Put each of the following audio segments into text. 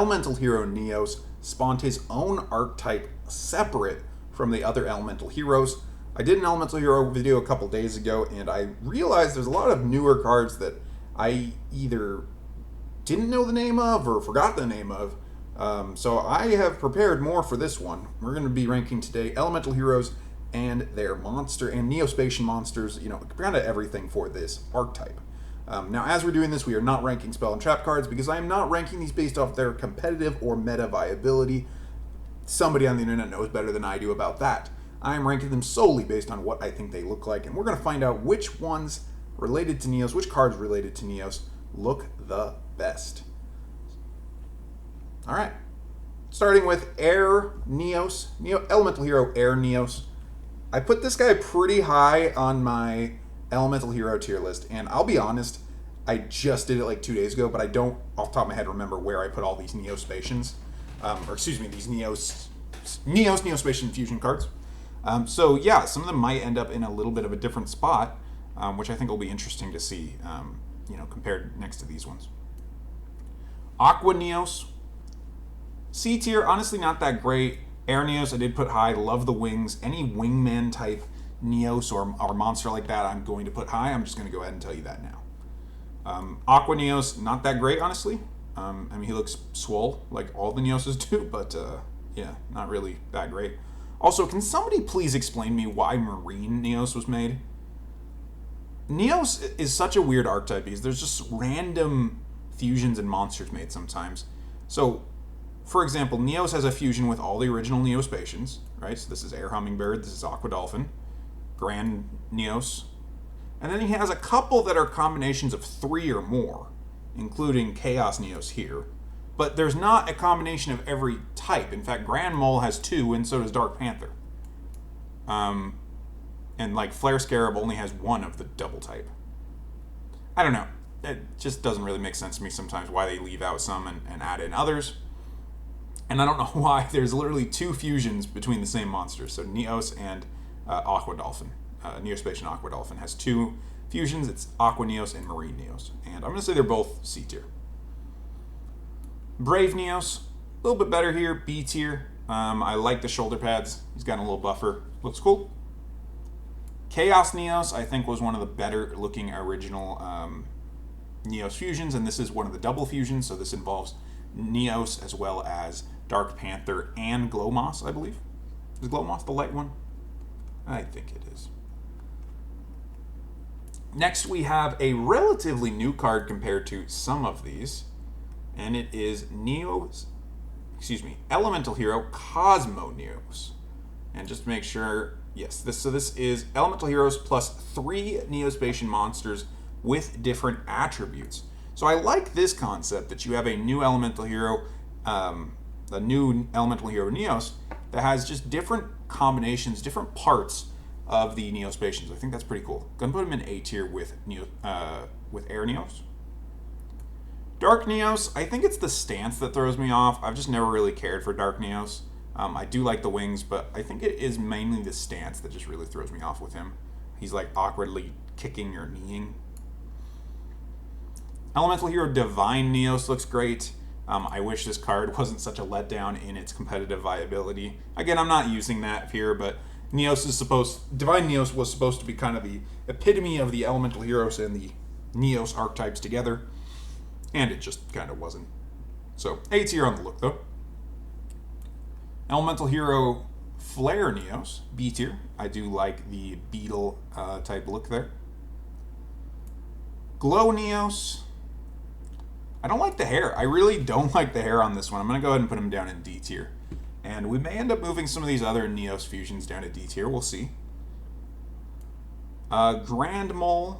Elemental Hero Neos spawned his own archetype separate from the other Elemental Heroes. I did an Elemental Hero video a couple days ago, and I realized there's a lot of newer cards that I either didn't know the name of or forgot the name of. So I have prepared more for this one. We're going to be ranking today Elemental Heroes and their monster and Neo Spacian monsters, kind of everything for this archetype. Now, as we're doing this, we are not ranking spell and trap cards because I am not ranking these based off their competitive or meta viability. Somebody on the internet knows better than I do about that. I am ranking them solely based on what I think they look like, and we're going to find out which ones related to Neos, which cards related to Neos look the best. All right. Starting with Air Neos, Elemental Hero Air Neos. I put this guy pretty high on my Elemental Hero tier list, and I'll be honest, I just did it like 2 days ago, but I don't, off the top of my head, remember where I put all these Neo Spacians, these Neo Spacian fusion cards. So yeah, some of them might end up in a little bit of a different spot, which I think will be interesting to see, compared next to these ones. Aqua Neos, C tier, honestly not that great. Air Neos I did put high, love the wings. Any wingman type Neos or monster like that I'm going to put high. I'm just going to go ahead and tell you that now. Aqua Neos, not that great, honestly. He looks swole like all the Neoses do, but yeah, not really that great. Also, can somebody please explain me why Marine Neos was made? Neos is such a weird archetype because there's just random fusions and monsters made sometimes. So, for example, Neos has a fusion with all the original Neo Spacians, right? So this is Air Hummingbird, this is Aqua Dolphin, Grand Neos. And then he has a couple that are combinations of 3 or more, including Chaos Neos here. But there's not a combination of every type. In fact, Grand Mole has 2, and so does Dark Panther. And like Flare Scarab only has 1 of the double type. I don't know. It just doesn't really make sense to me sometimes why they leave out some and add in others. And I don't know why there's literally 2 fusions between the same monsters. So Neos and Aqua Dolphin. Neo Spacian Aqua Dolphin has 2 fusions. It's Aqua Neos and Marine Neos. And I'm going to say they're both C tier. Brave Neos, a little bit better here, B tier. I like the shoulder pads. He's got a little buffer. Looks cool. Chaos Neos, I think, was one of the better looking original Neos fusions, and this is one of the double fusions, so this involves Neos as well as Dark Panther and Glowmoss, I believe. Is Glowmoss the light one? I think it is. Next, we have a relatively new card compared to some of these, and it is Elemental Hero Cosmo Neos. And just to make sure, yes, this is Elemental Heroes plus 3 Neo Spacian monsters with different attributes. So I like this concept that you have a new Elemental Hero, Neos that has just different combinations, different parts of the Neo Spacians. I think that's pretty cool. Gonna put him in A tier with Air Neos. Dark Neos, I think it's the stance that throws me off. I've just never really cared for Dark Neos. I do like the wings, but I think it is mainly the stance that just really throws me off with him. He's like awkwardly kicking or kneeing. Elemental Hero Divine Neos looks great. I wish this card wasn't such a letdown in its competitive viability. Again, I'm not using that here, but Divine Neos was supposed to be kind of the epitome of the Elemental Heroes and the Neos archetypes together, and it just kind of wasn't. So, A tier on the look, though. Elemental Hero Flare Neos, B tier. I do like the beetle type look there. Glow Neos. I don't like the hair. I really don't like the hair on this one. I'm going to go ahead and put him down in D tier. And we may end up moving some of these other Neos fusions down to D tier. We'll see. Grand Neos.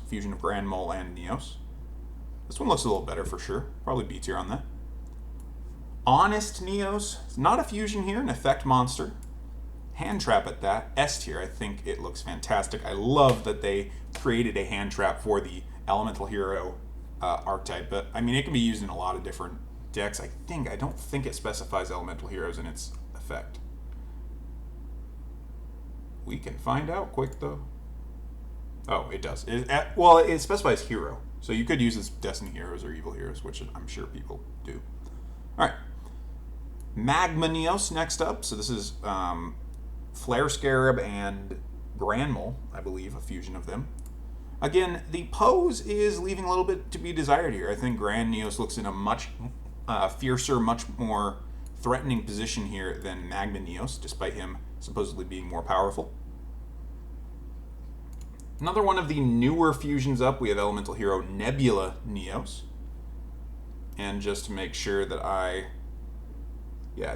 Fusion of Grand Mole and Neos. This one looks a little better for sure. Probably B tier on that. Honest Neos. It's not a fusion here, an effect monster. Hand trap at that. S tier. I think it looks fantastic. I love that they created a hand trap for the Elemental Hero archetype, but I mean, it can be used in a lot of different decks. I don't think it specifies Elemental Heroes in its effect. We can find out quick though. Oh, it does. It specifies hero. So you could use as Destiny Heroes or Evil Heroes, which I'm sure people do. All right. Magma Neos next up. So this is Flare Scarab and Granmole, I believe, a fusion of them. Again, the pose is leaving a little bit to be desired here. I think Grand Neos looks in a much fiercer, much more threatening position here than Magma Neos, despite him supposedly being more powerful. Another one of the newer fusions up, we have Elemental Hero Nebula Neos. And just to make sure that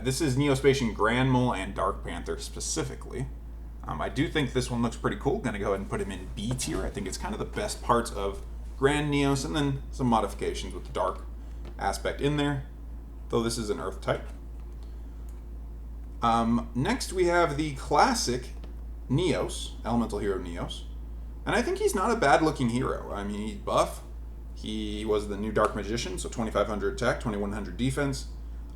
this is Neo Spacian Granmole and Dark Panther specifically. I do think this one looks pretty cool. Going to go ahead and put him in B tier. I think it's kind of the best parts of Grand Neos, and then some modifications with the dark aspect in there, though this is an Earth type. Next we have the classic Neos, Elemental Hero Neos. And I think he's not a bad looking hero. I mean, he's buff. He was the new Dark Magician, so 2500 attack, 2100 defense.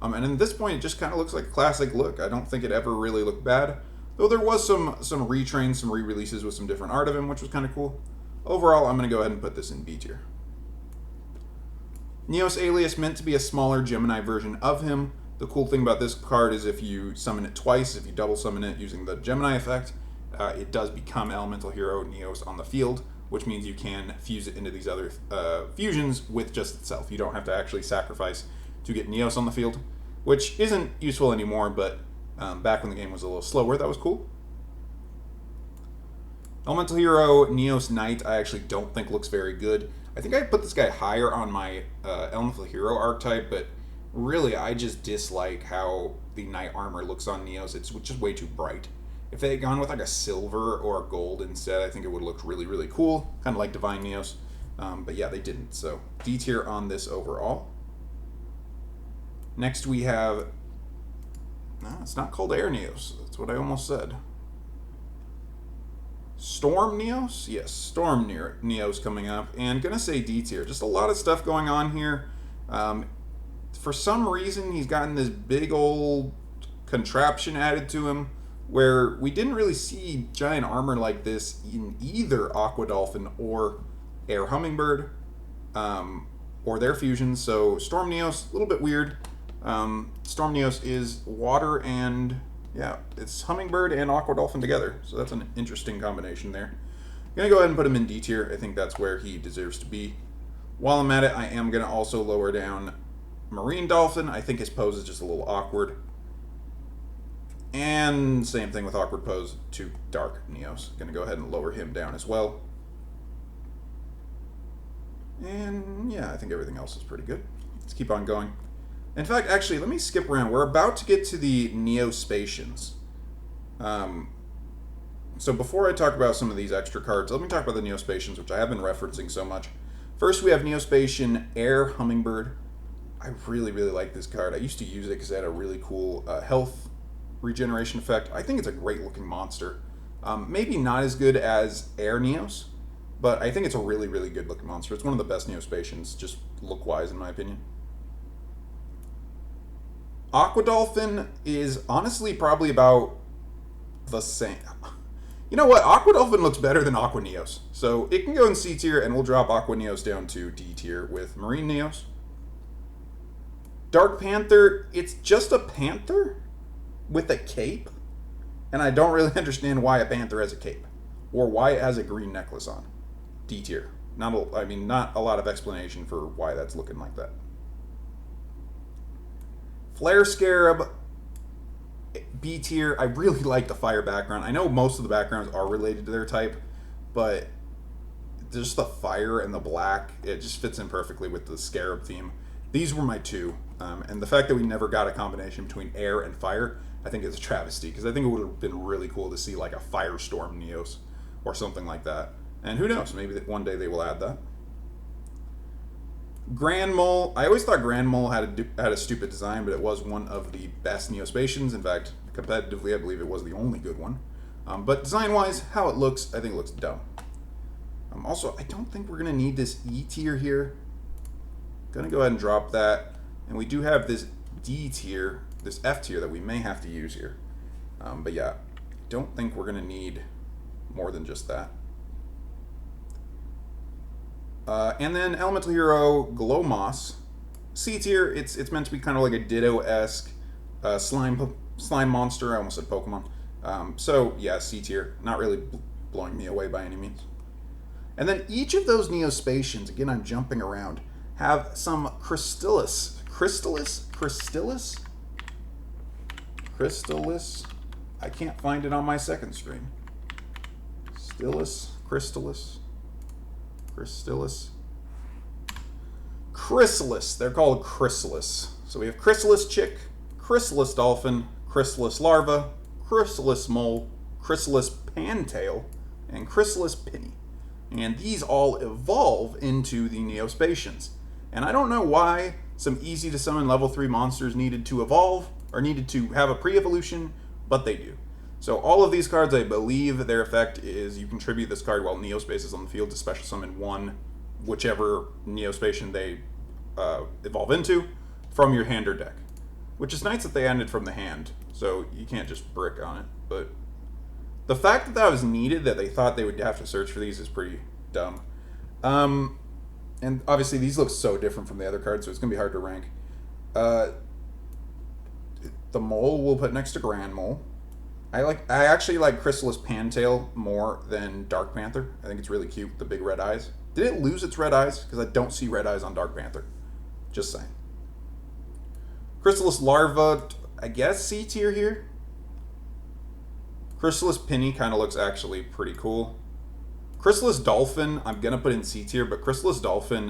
And at this point, it just kind of looks like a classic look. I don't think it ever really looked bad. Though there was some retrains, some re-releases with some different art of him, which was kind of cool. Overall, I'm going to go ahead and put this in B tier. Neos Alias, meant to be a smaller Gemini version of him. The cool thing about this card is if you summon it twice, if you double summon it using the Gemini effect, it does become Elemental Hero Neos on the field, which means you can fuse it into these other fusions with just itself. You don't have to actually sacrifice to get Neos on the field, which isn't useful anymore, but back when the game was a little slower, that was cool. Elemental Hero Neos Knight, I actually don't think looks very good. I think I put this guy higher on my Elemental Hero archetype, but really I just dislike how the Knight armor looks on Neos. It's just way too bright. If they had gone with like a silver or a gold instead, I think it would have looked really, really cool. Kind of like Divine Neos. But yeah, they didn't. So D tier on this overall. Next we have... No, it's not called Air Neos. That's what I almost said. Storm Neos? Yes, Storm Neos coming up. And gonna say D tier. Just a lot of stuff going on here. For some reason, he's gotten this big old contraption added to him, where we didn't really see giant armor like this in either Aqua Dolphin or Air Hummingbird, or their fusions. So Storm Neos, a little bit weird. Storm Neos is water and, yeah, it's Hummingbird and Aqua Dolphin together. So that's an interesting combination there. I'm going to go ahead and put him in D tier. I think that's where he deserves to be. While I'm at it, I am going to also lower down Marine Dolphin. I think his pose is just a little awkward. And same thing with awkward pose to Dark Neos. Going to go ahead and lower him down as well. And yeah, I think everything else is pretty good. Let's keep on going. In fact, actually, let me skip around. We're about to get to the Neo Spacians. So before I talk about some of these extra cards, let me talk about the Neo Spacians, which I have been referencing so much. First, we have Neo Spacian Air Hummingbird. I really, really like this card. I used to use it because it had a really cool health regeneration effect. I think it's a great looking monster. Maybe not as good as Air Neos, but I think it's a really, really good looking monster. It's one of the best Neo Spacians, just look-wise, in my opinion. Aqua Dolphin is honestly probably about the same. You know what? Aqua Dolphin looks better than Aqua Neos. So it can go in C tier, and we'll drop Aqua Neos down to D tier with Marine Neos. Dark Panther, it's just a panther with a cape. And I don't really understand why a panther has a cape. Or why it has a green necklace on. D tier. Not a lot of explanation for why that's looking like that. Flare Scarab, B tier. I really like the fire background. I know most of the backgrounds are related to their type, but just the fire and the black, it just fits in perfectly with the Scarab theme. These were my two, and the fact that we never got a combination between air and fire, I think is a travesty, because I think it would have been really cool to see like a Firestorm Neos or something like that. And who knows, maybe one day they will add that. Granmole, I always thought Granmole had a stupid design, but it was one of the best Neo Spacians. In fact, competitively, I believe it was the only good one. But design-wise, how it looks, I think it looks dumb. Also, I don't think we're going to need this E tier here. Going to go ahead and drop that. And we do have this D tier, this F tier that we may have to use here. But yeah, I don't think we're going to need more than just that. And then Elemental Hero Glow Moss. C tier, it's meant to be kind of like a Ditto-esque slime monster. I almost said Pokemon. So, yeah, C tier. Not really blowing me away by any means. And then each of those Neo Spacians, again, I'm jumping around, have some Chrysalis. Chrysalis? I can't find it on my second screen. Chrysalis. They're called Chrysalis. So we have Chrysalis Chick, Chrysalis Dolphin, Chrysalis Larva, Chrysalis Mole, Chrysalis Pantail, and Chrysalis Penny. And these all evolve into the Neo Spacians. And I don't know why some easy to summon level 3 monsters needed to evolve, or needed to have a pre-evolution, but they do. So all of these cards, I believe their effect is you contribute this card while Neo Space is on the field to special summon whichever Neo Spacian they evolve into, from your hand or deck. Which is nice that they ended from the hand, so you can't just brick on it. But the fact that was needed, that they thought they would have to search for these, is pretty dumb. And obviously these look so different from the other cards, so it's going to be hard to rank. The Mole we'll put next to Grand Mole. I actually like Chrysalis Pantail more than Dark Panther. I think it's really cute, the big red eyes. Did it lose its red eyes? Because I don't see red eyes on Dark Panther. Just saying. Chrysalis Larva, I guess C tier here. Chrysalis Penny kind of looks actually pretty cool. Chrysalis Dolphin, I'm going to put in C tier, but Chrysalis Dolphin,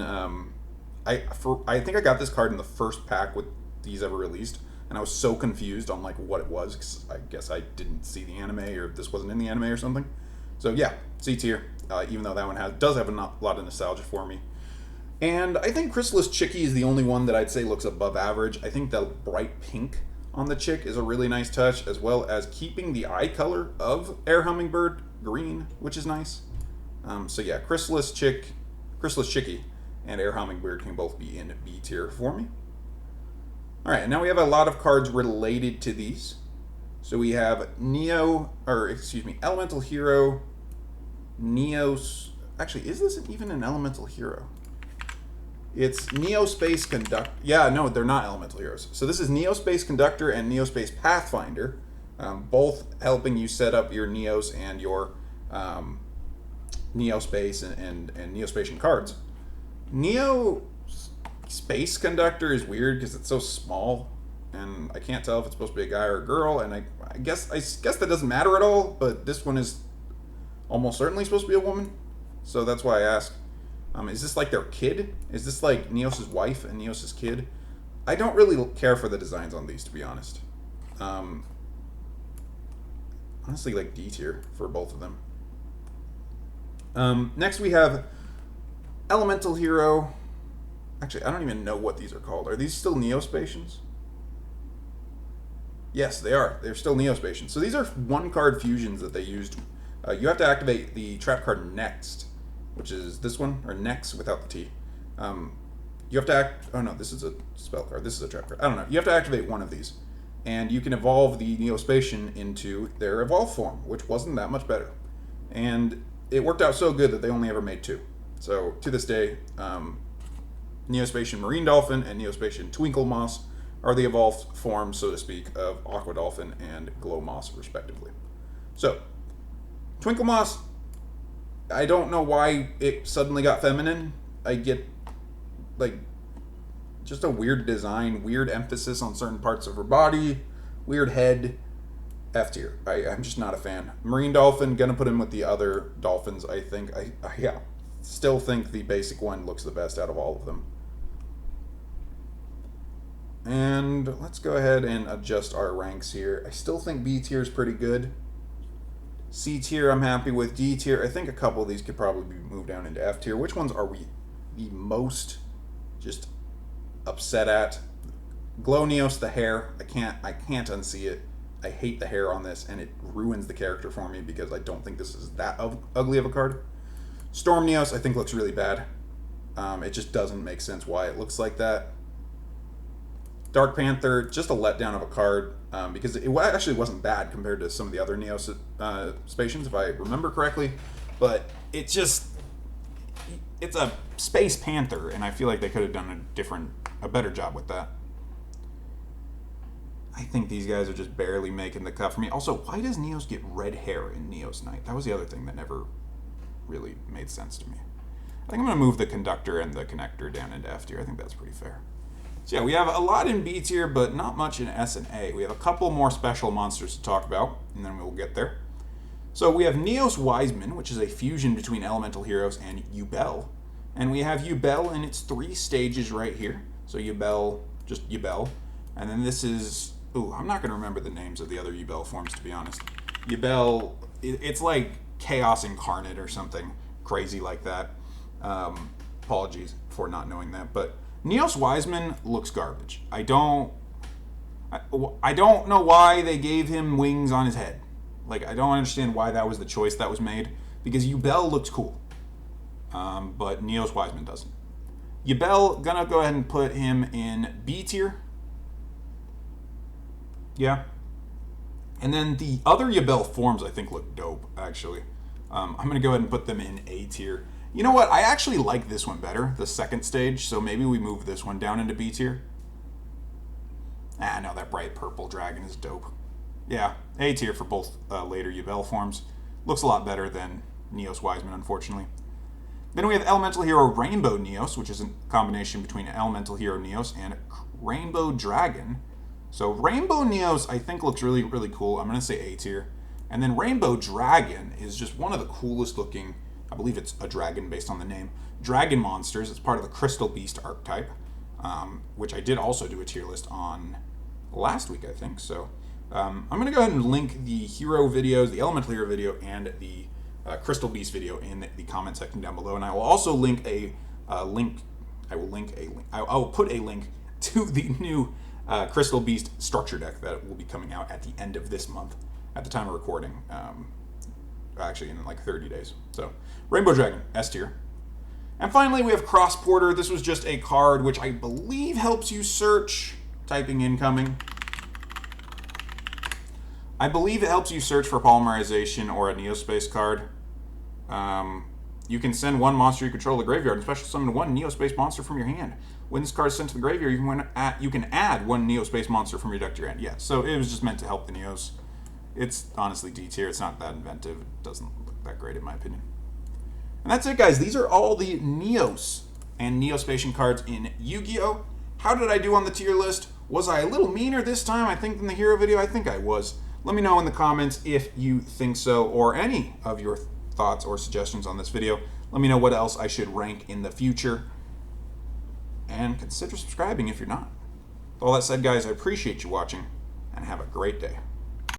I think I got this card in the first pack with these ever released. And I was so confused on like what it was, because I guess I didn't see the anime, or this wasn't in the anime or something. So yeah, C tier, even though that one does have a lot of nostalgia for me. And I think Chrysalis Chicky is the only one that I'd say looks above average. I think the bright pink on the chick is a really nice touch, as well as keeping the eye color of Air Hummingbird green, which is nice. So yeah, Chrysalis Chicky, and Air Hummingbird can both be in B tier for me. Alright, now we have a lot of cards related to these. So we have Elemental Hero, Neo's... Actually, is this even an Elemental Hero? It's Neo Space Conductor. Yeah, no, they're not Elemental Heroes. So this is Neo Space Conductor and Neo Space Pathfinder, both helping you set up your Neos and your Neo Space and Neo Spacian cards. Neo Space Conductor is weird because it's so small, and I can't tell if it's supposed to be a guy or a girl, and I guess that doesn't matter at all, but this one is almost certainly supposed to be a woman, so that's why I ask. Is this like their kid? Is this like Neos' wife and Neos' kid? I don't really care for the designs on these, to be honest. Honestly, like D tier for both of them. Next we have Elemental Hero. Actually, I don't even know what these are called. Are these still Neo Spacians? Yes, they are. They're still Neo Spacians. So these are one-card fusions that they used. You have to activate the trap card Next, which is this one, or Next without the T. You have to oh no, this is a spell card. This is a trap card. I don't know. You have to activate one of these. And you can evolve the Neo Spacian into their evolved form, which wasn't that much better. And it worked out so good that they only ever made 2. So, to this day, Neo Spacian Marine Dolphin and Neo Spacian Twinkle Moss are the evolved forms, so to speak, of Aqua Dolphin and Glow Moss, respectively. So, Twinkle Moss, I don't know why it suddenly got feminine. I get, like, just a weird design, weird emphasis on certain parts of her body, weird head. F tier. I'm just not a fan. Marine Dolphin, gonna put him with the other dolphins, I think. I still think the basic one looks the best out of all of them. And let's go ahead and adjust our ranks here. I still think B tier is pretty good. C tier I'm happy with. D tier, I think a couple of these could probably be moved down into F tier. Which ones are we the most just upset at? Glow Neos, the hair. I can't unsee it. I hate the hair on this, and it ruins the character for me because I don't think this is that ugly of a card. Storm Neos, I think, looks really bad. It just doesn't make sense why it looks like that. Dark Panther, just a letdown of a card, because it actually wasn't bad compared to some of the other Neo Spacians, if I remember correctly. But it just... it's a Space Panther, and I feel like they could have done a better job with that. I think these guys are just barely making the cut for me. Also, why does Neos get red hair in Neos Night? That was the other thing that never really made sense to me. I think I'm going to move the conductor and the connector down into F tier. I think that's pretty fair. So yeah, we have a lot in B tier, but not much in S and A. We have a couple more special monsters to talk about, and then we'll get there. So we have Neos Wiseman, which is a fusion between Elemental Heroes and Yugioh. And we have Yugioh in its 3 stages right here. So Yugioh, just Yugioh. And then this is... Ooh, I'm not going to remember the names of the other Yugioh forms, to be honest. Yugioh, it's like Chaos Incarnate or something crazy like that. Apologies for not knowing that. But Neos Wiseman looks garbage. I don't know why they gave him wings on his head. Like, I don't understand why that was the choice that was made. Because Yugioh looks cool. But Neos Wiseman doesn't. Yugioh, gonna go ahead and put him in B tier. Yeah. And then the other Yugioh forms I think look dope, actually. I'm going to go ahead and put them in A tier. You know what? I actually like this one better, the second stage, so maybe we move this one down into B tier. No, that bright purple dragon is dope. Yeah, A tier for both later Yugioh forms. Looks a lot better than Neos Wiseman, unfortunately. Then we have Elemental Hero Rainbow Neos, which is a combination between Elemental Hero Neos and Rainbow Dragon. So Rainbow Neos, I think, looks really, really cool. I'm going to say A tier. And then Rainbow Dragon is just one of the coolest looking, I believe it's a dragon based on the name, dragon monsters. It's part of the Crystal Beast archetype, which I did also do a tier list on last week, I think. So I'm going to go ahead and link the hero videos, the Elemental Hero video, and the Crystal Beast video in the comment section down below. And I will also link a link. I will put a link to the new Crystal Beast structure deck that will be coming out at the end of this month, at the time of recording, actually in like 30 days. So, Rainbow Dragon, S tier. And finally, we have Cross Porter. This was just a card which I believe helps you search, typing incoming. I believe it helps you search for polymerization or a Neo Space card. You can send one monster you control to the graveyard and special summon one Neo Space monster from your hand. When this card is sent to the graveyard, you can add one Neo Space monster from your deck to your hand. Yeah, so it was just meant to help the Neos. It's honestly D tier. It's not that inventive. It doesn't look that great in my opinion. And that's it, guys. These are all the Neos and Neo Spacian cards in Yu-Gi-Oh! How did I do on the tier list? Was I a little meaner this time, I think, than the hero video? I think I was. Let me know in the comments if you think so, or any of your thoughts or suggestions on this video. Let me know what else I should rank in the future. And consider subscribing if you're not. With all that said, guys, I appreciate you watching, and have a great day.